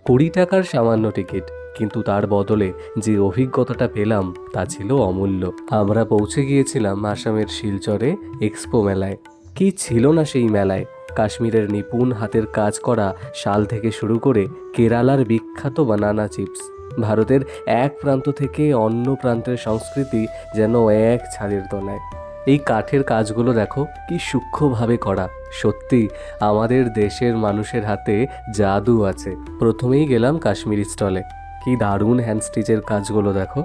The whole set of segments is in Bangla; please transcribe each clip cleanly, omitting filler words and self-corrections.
20 টাকার সামান্য টিকিট, কিন্তু তার বদলে যে অভিজ্ঞতাটা পেলাম তা ছিল অমূল্য। আমরা পৌঁছে গিয়েছিলাম আসামের শিলচরে এক্সপো মেলায়। কি ছিল না সেই মেলায়! কাশ্মীরের নিপুণ হাতের কাজ করা শাল থেকে শুরু করে কেরালার বিখ্যাত বানানা চিপস, ভারতের এক প্রান্ত থেকে অন্য প্রান্তের সংস্কৃতি যেন এক ছাদের তলায়। এই কাঠের কাজগুলো দেখো কি সূক্ষ্মভাবে করা। সত্যি আমাদের দেশের মানুষের হাতে জাদু আছে। প্রথমেই গেলাম কাশ্মীরি স্টলে। কি দারুণ হ্যান্ড স্টিচের কাজগুলো দেখো।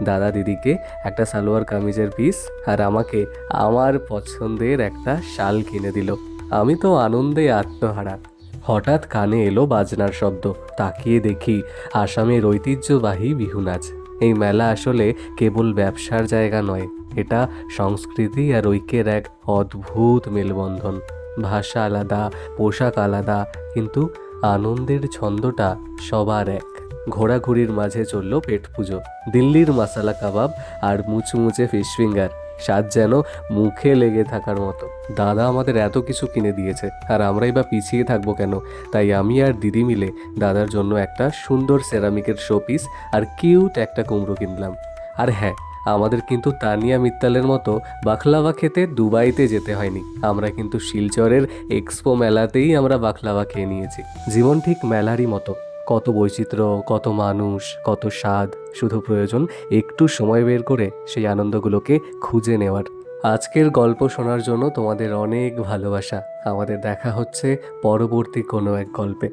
দাদা দিদিকে একটা সালোয়ার কামিজের পিস আর আমাকে আমার পছন্দের একটা শাল কিনে দিল। আমি তো আনন্দে আত্মহারা। হঠাৎ কানে এলো বাজনার শব্দ। তাকিয়ে দেখি আসামের ঐতিহ্যবাহী বিহু নাচ। এই মেলা আসলে কেবল ব্যবসার জায়গা নয়, এটা সংস্কৃতি আর ঐক্যের এক অদ্ভুত মেলবন্ধন। ভাষা আলাদা, পোশাক আলাদা, কিন্তু আনন্দের ছন্দটা সবার এক। ঘোরাঘুরির মাঝে চলল পেট পুজো। দিল্লির মশালা কাবাব আর মুচমুচে ফিশ ফিঙ্গার, স্বাদ যেন মুখে লেগে থাকার মতো। দাদা আমাদের এত কিছু কিনে দিয়েছে, আর আমরাই বা পিছিয়ে থাকবো কেন? তাই আমি আর দিদি মিলে দাদার জন্য একটা সুন্দর সেরামিকের শোপিস আর কিউট একটা কুমড়ো কিনলাম। আর হ্যাঁ, আমাদের কিন্তু তানিয়া মিত্তালের মতো বাকলাওয়া খেতে দুবাইতে যেতে হয়নি। আমরা কিন্তু শিলচরের এক্সপো মেলাতেই আমরা বাকলাওয়া খেয়ে নিয়েছি। জীবন ঠিক মেলারই মতো, কত বৈচিত্র্য, কত মানুষ, কত স্বাদ। শুধু প্রয়োজন একটু সময় বের করে সেই আনন্দগুলোকে খুঁজে নেওয়ার। আজকের গল্প শোনার জন্য তোমাদের অনেক ভালোবাসা। আমাদের দেখা হচ্ছে পরবর্তী কোনো এক গল্পে।